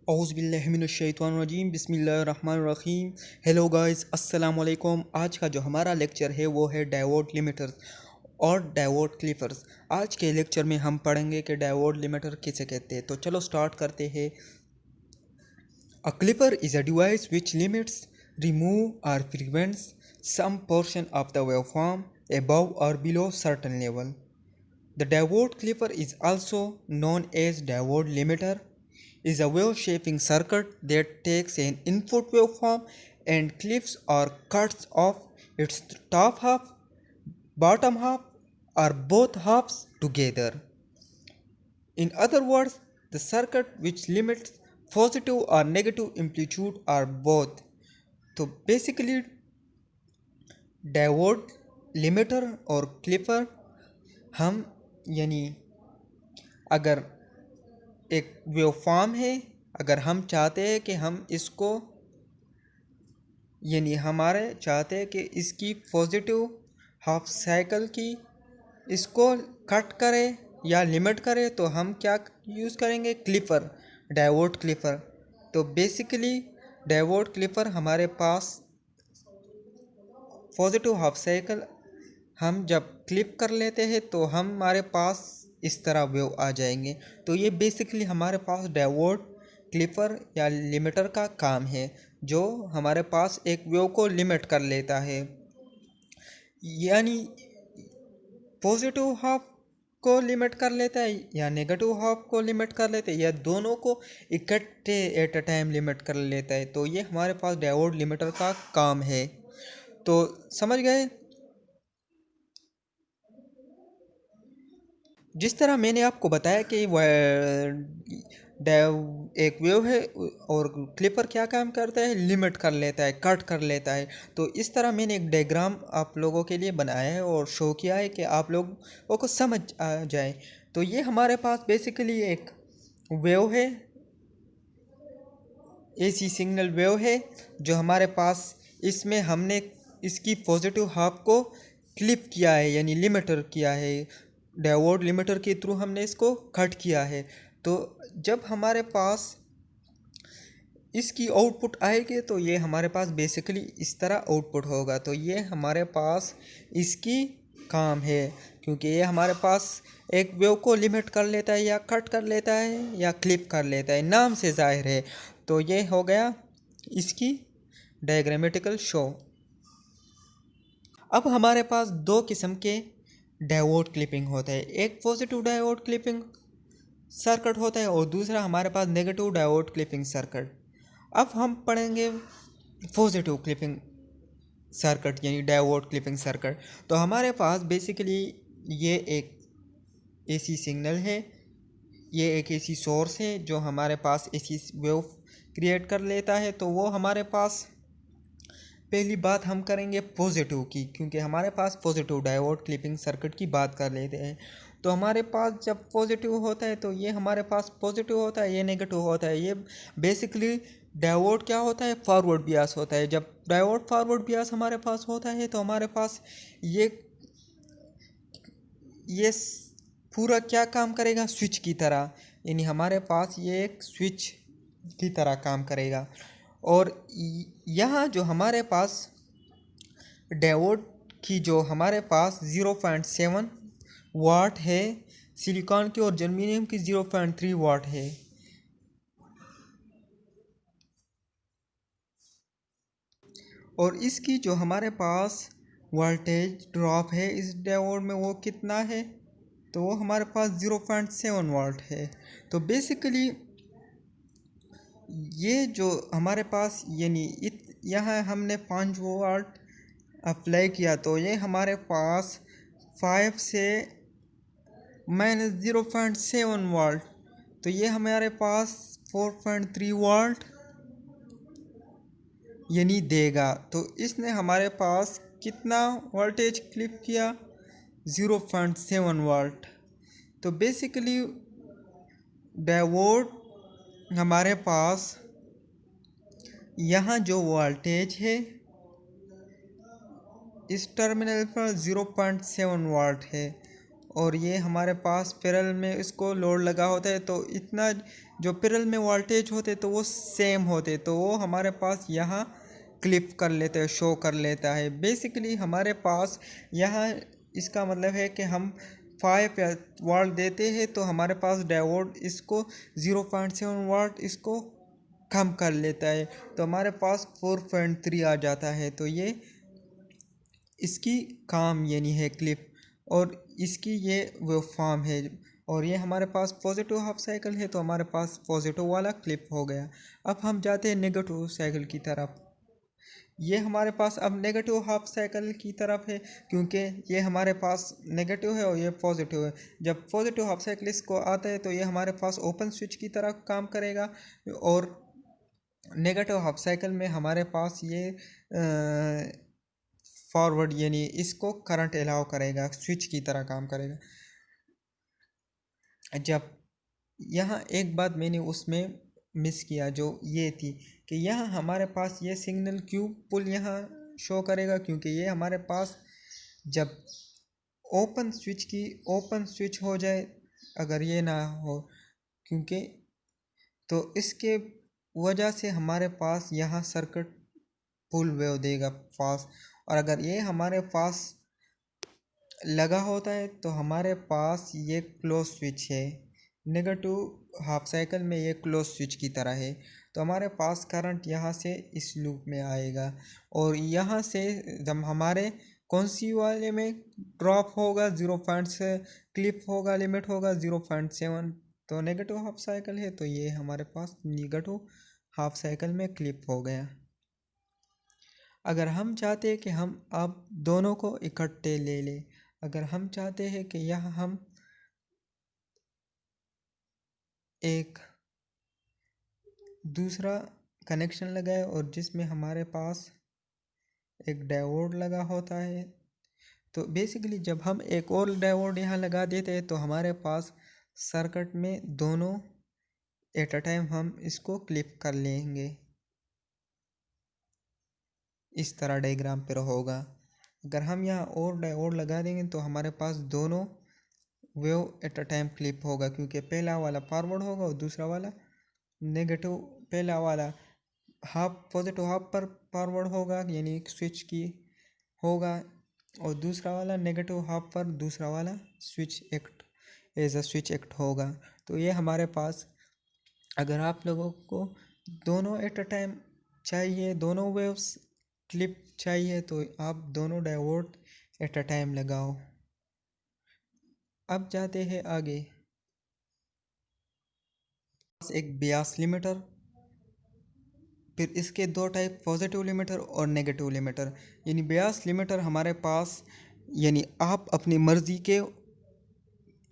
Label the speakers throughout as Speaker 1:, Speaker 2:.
Speaker 1: औज़ुबिल्लाहिमिनश्शैतानिर्रजीम बिस्मिल्लाहिर्रहमानिर्रहीम। Hello guys, अस्सलाम वालेकुम। आज का जो हमारा लेक्चर है वो है डायोड लिमिटर्स और डायोड क्लिपर्स। आज के लेक्चर में हम पढ़ेंगे कि डायोड लिमिटर किसे कहते हैं। तो चलो स्टार्ट करते हैं। A clipper is a device which limits, remove और prevents some portion of the waveform above or below certain level. The diode clipper is also known as diode limiter, is a wave shaping circuit that takes an input waveform and clips or cuts off its top half, bottom half, or both halves together. In other words, the circuit which limits positive or negative amplitude or both. तो basically diode limiter और clipper हम यानी अगर एक waveform है, अगर हम चाहते हैं कि हम इसको यानी हमारे चाहते हैं कि इसकी पॉजिटिव हाफ साइकिल की इसको कट करें या लिमिट करें, तो हम क्या यूज़ करेंगे? Clipper, diode clipper. तो बेसिकली डायोड क्लिपर हमारे पास पॉजिटिव हाफ साइकिल हम जब क्लिप कर लेते हैं तो हमारे पास इस तरह वेव आ जाएंगे। तो ये बेसिकली हमारे पास डायोड क्लिपर या लिमिटर का काम है, जो हमारे पास एक वेव को लिमिट कर लेता है, यानी पॉजिटिव हाफ को लिमिट कर लेता है या नेगेटिव हाफ को लिमिट कर लेता है या दोनों को इकट्ठे एट अ टाइम लिमिट कर लेता है। तो ये हमारे पास डायोड लिमिटर का काम है। तो समझ गए? जिस तरह मैंने आपको बताया कि एक वेव है और क्लिपर क्या काम करता है? लिमिट कर लेता है, कट कर लेता है। तो इस तरह मैंने एक डायग्राम आप लोगों के लिए बनाया है और शो किया है कि आप लोगों को समझ आ जाए। तो ये हमारे पास बेसिकली एक वेव है, एसी सिग्नल वेव है, जो हमारे पास इसमें हमने इसकी पॉजिटिव हाफ को क्लिप किया है यानी लिमिटर किया है, डायोड लिमिटर के थ्रू हमने इसको कट किया है। तो जब हमारे पास इसकी आउटपुट आएगी तो ये हमारे पास बेसिकली इस तरह आउटपुट होगा। तो ये हमारे पास इसकी काम है, क्योंकि ये हमारे पास एक वेव को लिमिट कर लेता है या कट कर लेता है या क्लिप कर लेता है, नाम से जाहिर है। तो ये हो गया इसकी डायग्रामेटिकल शो। अब हमारे पास दो किस्म के डायोड क्लिपिंग होते हैं, एक पॉजिटिव डायोड क्लिपिंग सर्किट होता है और दूसरा हमारे पास नेगेटिव डायोड क्लिपिंग सर्किट। अब हम पढ़ेंगे पॉजिटिव क्लिपिंग सर्किट यानी डायोड क्लिपिंग सर्किट। तो हमारे पास बेसिकली ये एक एसी सिग्नल है, ये एक एसी सोर्स है जो हमारे पास एसी वेव क्रिएट कर लेता है। तो वो हमारे पास पहली बात हम करेंगे पॉजिटिव की, क्योंकि हमारे पास पॉजिटिव डायोड क्लिपिंग सर्किट की बात कर लेते हैं। तो हमारे पास जब पॉजिटिव होता है तो ये हमारे पास पॉजिटिव होता है, ये नेगेटिव होता है। ये बेसिकली डायोड क्या होता है? फॉरवर्ड बियास होता है। जब डायोड फॉरवर्ड बियास हमारे पास होता है तो हमारे पास ये पूरा क्या काम करेगा? स्विच की तरह, यानी हमारे पास ये एक स्विच की तरह काम करेगा। और यहाँ जो हमारे पास डायोड की जो हमारे पास 0.7 वाट है सिलिकॉन की और जर्मेनियम की 0.3 वाट है। और इसकी जो हमारे पास वोल्टेज ड्रॉप है इस डायोड में वो कितना है? तो वो हमारे पास 0.7 वाट है। तो बेसिकली ये जो हमारे पास यानी यहाँ हमने 5 वाट अप्लाई किया, तो ये हमारे पास 5 से माइनस 0.7 वाट, तो ये हमारे पास 4.3 वाट यानी देगा। तो इसने हमारे पास कितना वोल्टेज क्लिप किया? 0.7 वाट। तो बेसिकली डायोड हमारे पास यहाँ जो वोल्टेज है इस टर्मिनल पर 0.7 वाट है और ये हमारे पास पैरेलल में इसको लोड लगा होता है, तो इतना जो पैरेलल में वोल्टेज होते तो वो सेम होते, तो वो हमारे पास यहाँ क्लिप कर लेते हैं, शो कर लेता है। बेसिकली हमारे पास यहाँ इसका मतलब है कि हम 5 वाट देते हैं तो हमारे पास डायोड इसको 0.7 वाट इसको कम कर लेता है, तो हमारे पास 4.3 आ जाता है। तो ये इसकी काम यानी है क्लिप, और इसकी ये वेवफॉर्म है। और ये हमारे पास पॉजिटिव हाफ साइकिल है, तो हमारे पास पॉजिटिव वाला क्लिप हो गया। अब हम जाते हैं नेगेटिव साइकिल की तरफ। ये हमारे पास अब नेगेटिव हाफ साइकिल की तरफ है, क्योंकि ये हमारे पास नेगेटिव है और ये पॉजिटिव है। जब पॉजिटिव हाफ साइकिल इसको आता है तो ये हमारे पास ओपन स्विच की तरह काम करेगा, और नेगेटिव हाफ साइकिल में हमारे पास ये फॉरवर्ड यानी इसको करंट अलाउ करेगा, स्विच की तरह काम करेगा। जब यहाँ एक बात मैंने उसमें मिस किया, जो ये थी कि यहाँ हमारे पास ये सिग्नल क्यों पुल यहाँ शो करेगा, क्योंकि ये हमारे पास जब ओपन स्विच हो जाए, अगर ये ना हो, क्योंकि तो इसके वजह से हमारे पास यहाँ सर्किट फुल वेव देगा फास्ट। और अगर ये हमारे पास लगा होता है तो हमारे पास ये क्लोज स्विच है, नेगेटिव हाफ साइकिल में ये क्लोज स्विच की तरह है, तो हमारे पास करंट यहाँ से इस लूप में आएगा, और यहाँ से जब हमारे कौन सी वाले में ड्रॉप होगा 0. से क्लिप होगा, लिमिट होगा 0.7, तो नेगेटिव हाफ साइकिल है, तो ये हमारे पास नेगेटिव हाफ साइकिल में क्लिप हो गया। अगर हम चाहते हैं कि हम अब दोनों को इकट्ठे ले लें, अगर हम चाहते हैं कि यहाँ हम एक दूसरा कनेक्शन लगाए और जिसमें हमारे पास एक डायोड लगा होता है, तो बेसिकली जब हम एक और डायोड यहाँ लगा देते हैं तो हमारे पास सर्किट में दोनों एट अ टाइम हम इसको क्लिप कर लेंगे। इस तरह डायग्राम पर होगा। अगर हम यहाँ और डायोड लगा देंगे तो हमारे पास दोनों wave at a time clip होगा, क्योंकि पहला वाला फॉरवर्ड होगा और दूसरा वाला नेगेटिव, पहला वाला हाफ पॉजिटिव हाफ पर फॉरवर्ड होगा यानी स्विच की होगा, और दूसरा वाला नेगेटिव हाफ पर दूसरा वाला switch act as a switch act होगा। तो ये हमारे पास, अगर आप लोगों को दोनों एट अ टाइम चाहिए, दोनों वेव्स क्लिप चाहिए, तो आप दोनों डायोड एट अ टाइम लगाओ। अब जाते हैं आगे। एक बियास लिमिटर, फिर इसके दो टाइप पॉजिटिव लिमिटर और नेगेटिव लिमिटर। यानी बियास लिमिटर हमारे पास यानी आप अपनी मर्ज़ी के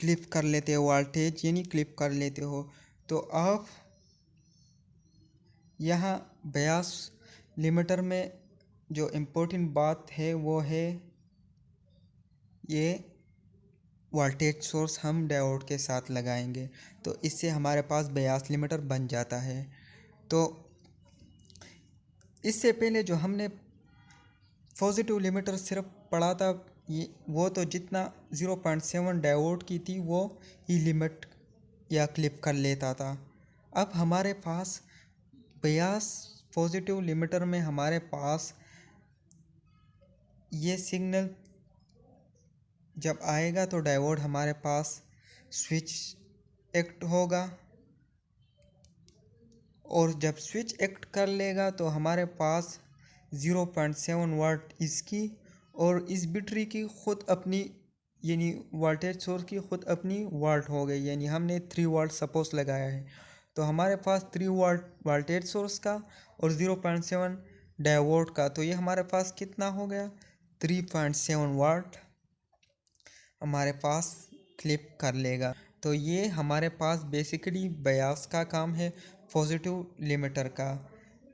Speaker 1: क्लिप कर लेते हो वोल्टेज, यानी क्लिप कर लेते हो, तो आप यहाँ बियास लिमिटर में जो इम्पोर्टेंट बात है वो है ये वोल्टेज सोर्स हम डायोड के साथ लगाएंगे, तो इससे हमारे पास बियास लिमिटर बन जाता है। तो इससे पहले जो हमने पॉजिटिव लिमिटर सिर्फ पढ़ा था, ये वो तो जितना 0.7 डायोड की थी वो ही लिमिट या क्लिप कर लेता था। अब हमारे पास बियास पॉजिटिव लिमिटर में हमारे पास ये सिग्नल जब आएगा तो डायोड हमारे पास स्विच एक्ट होगा, और जब स्विच एक्ट कर लेगा तो हमारे पास 0.7 वाट इसकी और इस बैटरी की ख़ुद अपनी यानी वोल्टेज सोर्स की ख़ुद अपनी वाट हो गई, यानी हमने 3 वाट सपोज लगाया है, तो हमारे पास 3 वाट वोल्टेज सोर्स का और 0.7 डायोड का, तो ये हमारे पास कितना हो गया 3.7 वाट हमारे पास क्लिप कर लेगा। तो ये हमारे पास बेसिकली बियास का काम है पॉजिटिव लिमिटर का।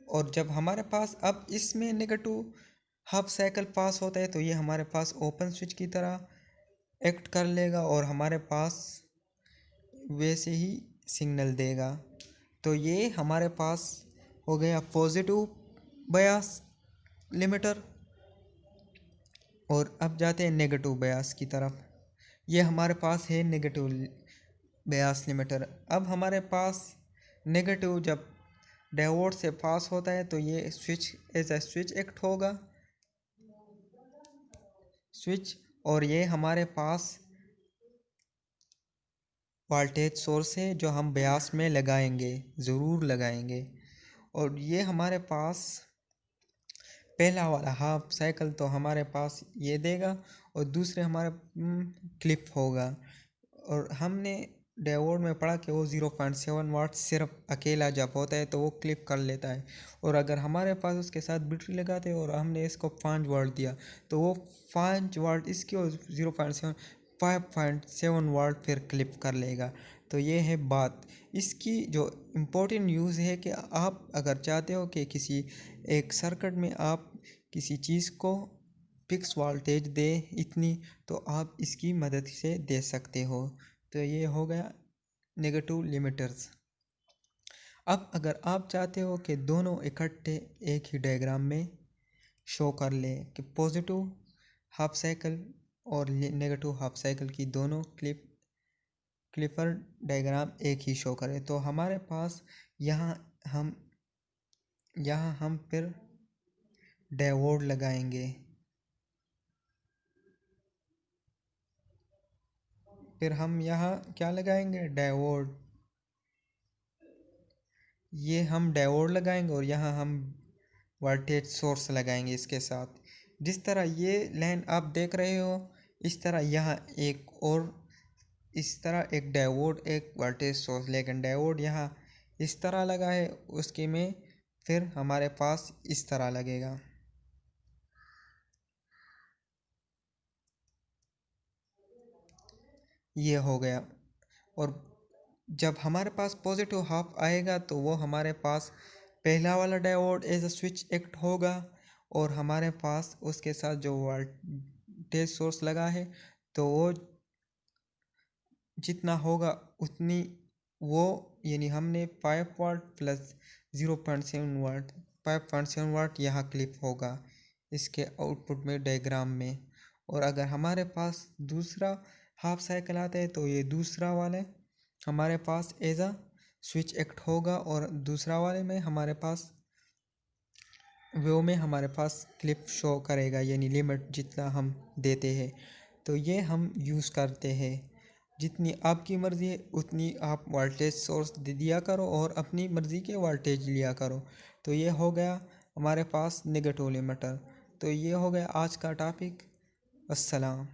Speaker 1: और जब हमारे पास अब इसमें नेगेटिव हाफ साइकिल पास होता है तो ये हमारे पास ओपन स्विच की तरह एक्ट कर लेगा और हमारे पास वैसे ही सिग्नल देगा। तो ये हमारे पास हो गया पॉजिटिव बियास लिमिटर। और अब जाते हैं नेगेटिव बियास की तरफ। ये हमारे पास है नेगेटिव बेयास लिमिटर। अब हमारे पास नेगेटिव जब डायोड से पास होता है तो ये switch as a switch act होगा, स्विच, और ये हमारे पास वोल्टेज सोर्स है जो हम बेयास में लगाएंगे, ज़रूर लगाएंगे। और ये हमारे पास पहला वाला हाफ साइकिल तो हमारे पास ये देगा और दूसरे हमारे क्लिप होगा। और हमने डायोड में पढ़ा कि वो 0.7 वाट सिर्फ अकेला जब होता है तो वो क्लिप कर लेता है, और अगर हमारे पास उसके साथ बैटरी लगाते हैं और हमने इसको 5 वाट दिया तो वो 5 वाट इसकी और 5.7 वाट फिर क्लिप कर लेगा। तो ये है बात इसकी। जो इम्पोर्टेंट यूज़ है कि आप अगर चाहते हो कि किसी एक सर्किट में आप किसी चीज़ को फिक्स वोल्टेज दे इतनी, तो आप इसकी मदद से दे सकते हो। तो ये हो गया नेगेटिव लिमिटर्स। अब अगर आप चाहते हो कि दोनों इकट्ठे एक ही डायग्राम में शो कर ले कि पॉजिटिव हाफ साइकिल और नेगेटिव हाफ साइकिल की दोनों क्लिपर डायग्राम एक ही शो करे, तो हमारे पास यहाँ हम फिर डायोड लगाएंगे। फिर हम यहाँ क्या लगाएंगे, डायोड। ये हम डायोड लगाएंगे और यहाँ हम वोल्टेज सोर्स लगाएंगे इसके साथ। जिस तरह ये लाइन आप देख रहे हो इस तरह यहाँ एक और इस तरह एक डायोड एक वोल्टेज सोर्स, लेकिन डायोड यहाँ इस तरह लगा है, उसके में फिर हमारे पास इस तरह लगेगा। ये हो गया। और जब हमारे पास पॉजिटिव हाफ आएगा तो वो हमारे पास पहला वाला diode as a switch act होगा, और हमारे पास उसके साथ जो वोल्टेज सोर्स लगा है तो वो जितना होगा उतनी वो, यानी हमने 5 वाट प्लस 0.7 वाट 5.7 वाट यहाँ क्लिप होगा इसके आउटपुट में डायग्राम में। और अगर हमारे पास दूसरा हाफ साइकिल आता है तो ये दूसरा वाले हमारे पास एज अ स्विच एक्ट होगा, और दूसरा वाले में हमारे पास वो में हमारे पास क्लिप शो करेगा, यानी लिमिट जितना हम देते हैं। तो ये हम यूज़ करते हैं। जितनी आपकी मर्ज़ी है उतनी आप वोल्टेज सोर्स दे दिया करो और अपनी मर्ज़ी के वोल्टेज लिया करो। तो ये हो गया हमारे पास नेगेटिव लिमिटर। तो ये हो गया आज का टॉपिक। अस्सलाम।